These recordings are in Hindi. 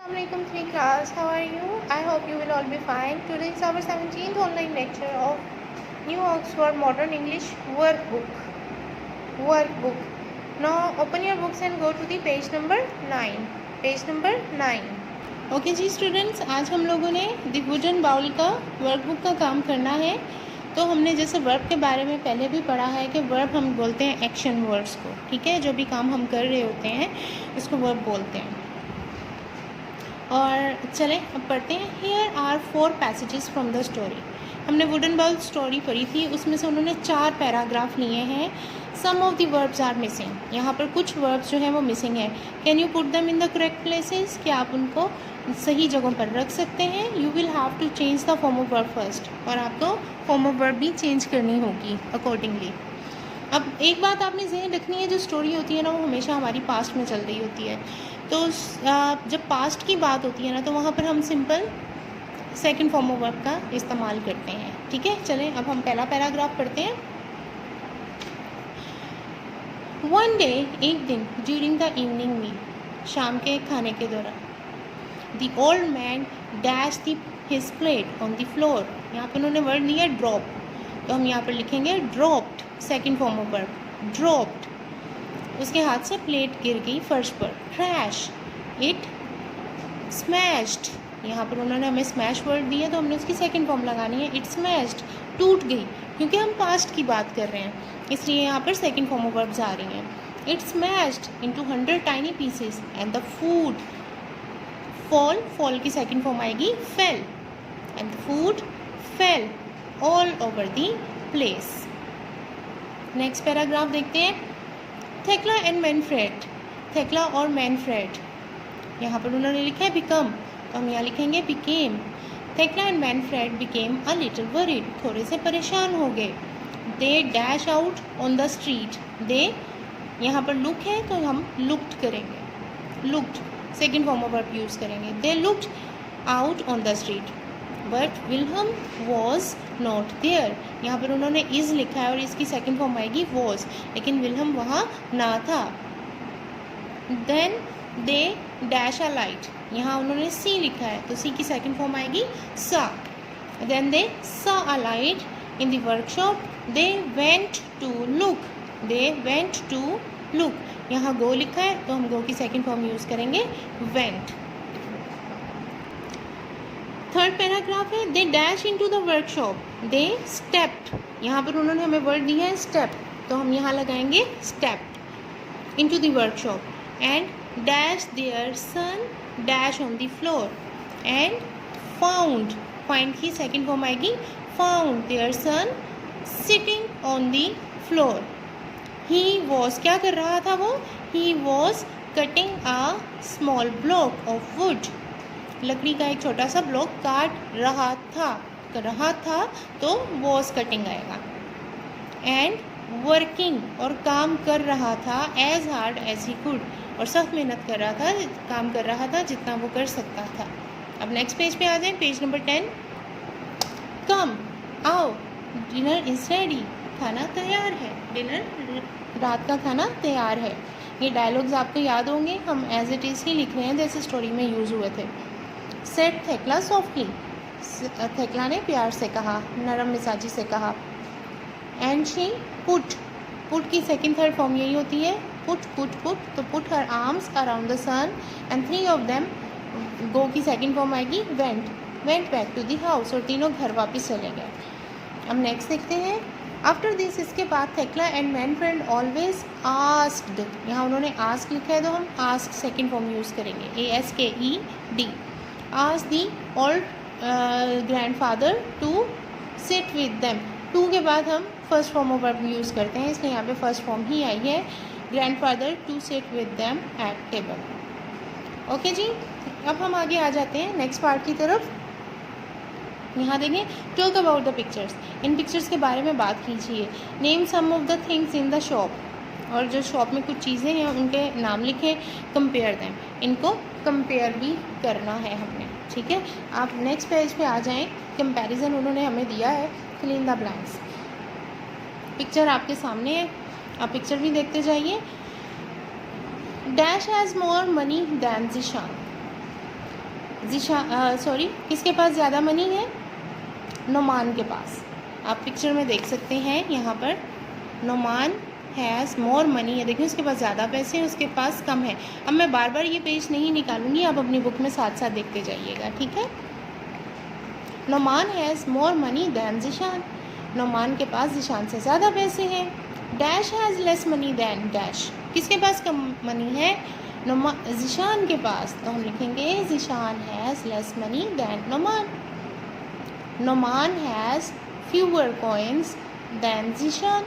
Assalamualaikum 3 class, how are you? I hope you will all be fine. Today is our 17th online lecture of New Oxford Modern English Workbook. Now open your books and go to the page number 9. Page number 9. Okay ji students, आज हम लोगों ने द वुडन बाउल का वर्कबुक का काम करना है। तो हमने जैसे वर्ब के बारे में पहले भी पढ़ा है कि वर्ब हम बोलते हैं एक्शन वर्ड्स को, ठीक है। जो भी काम हम कर रहे होते हैं उसको वर्ब बोलते हैं। और चलें अब पढ़ते हैं। Here are 4 passages from the story. हमने वुडन बाउल स्टोरी पढ़ी थी, उसमें से उन्होंने 4 पैराग्राफ लिए हैं। Some of the verbs are missing. यहाँ पर कुछ वर्ब्स जो हैं वो मिसिंग है। Can you put them in the correct places? क्या आप उनको सही जगहों पर रख सकते हैं? You will have to change the form of verb first, और आपको फॉर्म ऑफ वर्ब भी चेंज करनी होगी अकॉर्डिंगली। अब एक बात आपने ज़हन रखनी है, जो स्टोरी होती है ना वो हमेशा हमारी पास्ट में चल रही होती है। तो जब पास्ट की बात होती है ना तो वहाँ पर हम simple second form of verb का इस्तेमाल करते हैं, ठीक है। चलें अब हम पहला पैराग्राफ पढ़ते हैं। वन डे, एक दिन, ड्यूरिंग द इवनिंग मील, शाम के खाने के दौरान, the old man dash his plate on the floor. यहाँ पर उन्होंने वर्ड लिया ड्रॉप, तो हम यहाँ पर लिखेंगे dropped, second form of verb dropped. उसके हाथ से प्लेट गिर गई फर्श पर। क्रैश, इट स्मैश्ड, यहाँ पर उन्होंने हमें स्मैश वर्ड दिया तो हमने उसकी सेकंड फॉर्म लगानी है। इट स्मैश्ड, टूट गई, क्योंकि हम पास्ट की बात कर रहे हैं इसलिए यहाँ पर सेकंड फॉर्म ऑफ वर्ब्स आ रही हैं। It smashed into 100 tiny pieces and the food fall, fall की सेकंड फॉर्म आएगी fail, and the food fail all over the place. Next paragraph देखते हैं। थेक्ला एंड मैनफ्रेड, थेक्ला और मैनफ्रेड, यहाँ पर उन्होंने लिखा है बिकम, तो हम यहाँ लिखेंगे became. Thekla and Manfred became a little worried, थोड़े से परेशान हो गए। They dash out on the street, they यहाँ पर लुक है तो हम लुक्ड करेंगे, looked second form of verb use करेंगे। They looked out on the street but Wilhelm was not there, यहाँ पर उन्होंने इज़ लिखा है और इसकी सेकंड फॉर्म आएगी वॉज, लेकिन विल्हम वहाँ ना था। Then they dash a light, यहाँ उन्होंने सी लिखा है तो सी की सेकंड फॉर्म आएगी सा। Then they saw a light in the workshop. They went to look, they went to look, यहाँ गो लिखा है तो हम गो की सेकंड फॉर्म यूज़ करेंगे वेंट। थर्ड पैराग्राफ है। They dash into the workshop, they stepped, यहाँ पर उन्होंने हमें वर्ड दिया है स्टेप तो हम यहाँ लगाएंगे stepped into the workshop. And dash their son dash on the floor and found, find की सेकंड फॉर्म आएगी found their son sitting on the floor. He was, क्या कर रहा था वो? He was cutting a small block of wood, लकड़ी का एक छोटा सा ब्लॉक काट रहा था, तो वॉज कटिंग आएगा। एंड वर्किंग, और काम कर रहा था, as hard as he could, और सख्त मेहनत कर रहा था, काम कर रहा था जितना वो कर सकता था। अब नेक्स्ट पेज पे आ जाए, पेज नंबर 10। कम, आओ, डिनर इज रेडी, खाना तैयार है, डिनर रात का खाना तैयार है। ये डायलॉग्स आपको याद होंगे, हम एज इट इज़ ही लिख रहे हैं जैसे स्टोरी में यूज़ हुए थे। सेड थेक्ला सॉफ्टली, थेक्ला ने प्यार से कहा, नरम मिजाजी से कहा। एंड शी पुट, पुट की सेकंड थर्ड फॉर्म यही होती है पुट पुट पुट, तो put her arms around the son and 3 of them, go की सेकंड फॉर्म आएगी went, went back to the house, और तीनों घर वापस चले गए। अब नेक्स्ट देखते हैं। आफ्टर दिस, इसके बाद Thekla and Manfred always asked, यहाँ उन्होंने आस्क लिखा है तो हम आस्क सेकंड फॉर्म यूज़ करेंगे, ASKED। Ask the old grandfather to sit with them, to के बाद हम first form of verb use करते हैं इसलिए यहाँ पे फर्स्ट फॉर्म ही आई है, grandfather to sit with them at table. Okay जी, अब हम आगे आ जाते हैं नेक्स्ट पार्ट की तरफ। यहाँ देखें, टॉक अबाउट द पिक्चर्स, इन पिक्चर्स के बारे में बात कीजिए। Name some of the things in the shop, और जो शॉप में कुछ चीज़ें हैं उनके नाम लिखें। कंपेयर देम, इनको कंपेयर भी करना है हमने, ठीक है। आप नेक्स्ट पेज पे आ जाएं। कंपैरिजन उन्होंने हमें दिया है, fill in the blanks. Picture आपके सामने है, आप पिक्चर भी देखते जाइए। Dash has more money than Zeeshan, किसके पास ज़्यादा मनी है? नोमान के पास। आप पिक्चर में देख सकते हैं यहाँ पर नोमान हैज़ मोर मनी है। देखिए उसके पास ज़्यादा पैसे हैं, उसके पास कम है। अब मैं बार बार ये पेज नहीं निकालूंगी, आप अपनी बुक में साथ साथ देखते जाइएगा, ठीक है। Noman has more money than Zeeshan. Noman के पास ज़ीशान से ज़्यादा पैसे हैं। Dash has less money than dash. किसके पास कम मनी है? ज़ीशान के पास। तो हम लिखेंगे Zeeshan has less money than Noman. Noman has fewer coins than Zeeshan.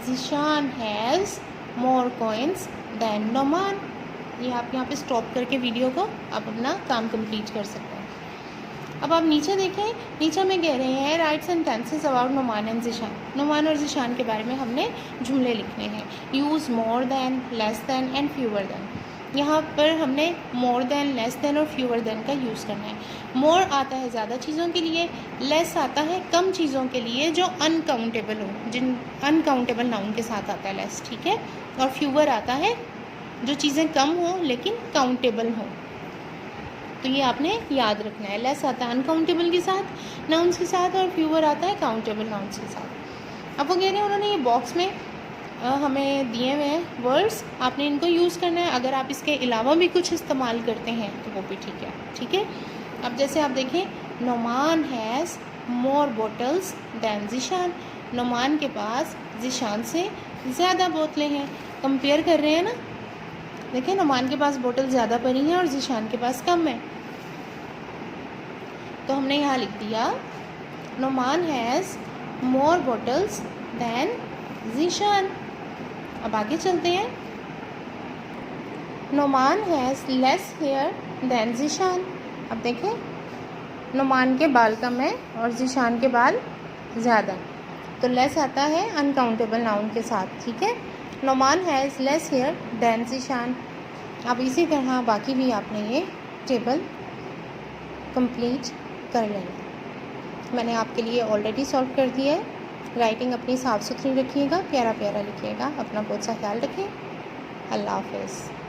Zeeshan has more coins than Noman. ये आप यहाँ पे स्टॉप करके वीडियो को आप अपना काम कंप्लीट कर सकते हैं। अब आप नीचे देखें, नीचे में कह रहे हैं write sentences about Noman and Zeeshan. Noman और ज़ीशान के बारे में हमने जुमले लिखने हैं। Use more than, less than and fewer than. यहाँ पर हमने मोर दैन, लेस दैन और फ्यूअर दैन का यूज़ करना है। मोर आता है ज़्यादा चीज़ों के लिए, लेस आता है कम चीज़ों के लिए जो अनकाउंटेबल हो, जिन अनकाउंटेबल नाउन के साथ आता है लेस, ठीक है। और फ्यूअर आता है जो चीज़ें कम हो लेकिन काउंटेबल हो। तो ये आपने याद रखना है। लेस आता है अनकाउंटेबल के साथ, नाउन्स के साथ, और फ्यूअर आता है काउंटेबल नाउन्स के साथ। अब वो कह रहे हैं उन्होंने ये बॉक्स में हमें दिए हुए हैं वर्ड्स, आपने इनको यूज़ करना है। अगर आप इसके अलावा भी कुछ इस्तेमाल करते हैं तो वो भी ठीक है, ठीक है। अब जैसे आप देखें, Noman has more bottles than Zeeshan. Noman के पास ज़ीशान से ज़्यादा बोतलें हैं। कंपेयर कर रहे हैं ना, देखिए नोमान के पास बोतल ज़्यादा पड़ी हैं और ज़ीशान के पास कम है। तो हमने यहाँ लिख दिया Noman has more bottles than Zeeshan. अब आगे चलते हैं। Noman has less hair than Zeeshan. अब देखें, नोमान के बाल कम है और ज़ीशान के बाल ज़्यादा। तो लेस आता है अनकाउंटेबल नाउन के साथ, ठीक है। Noman has less hair than Zeeshan. अब इसी तरह बाकी भी आपने ये टेबल कंप्लीट कर लेना। मैंने आपके लिए ऑलरेडी सॉल्व कर दिया है। राइटिंग अपनी साफ़ सुथरी रखिएगा, प्यारा प्यारा लिखिएगा। अपना बहुत सा ख्याल रखें। अल्लाह हाफ़िज़।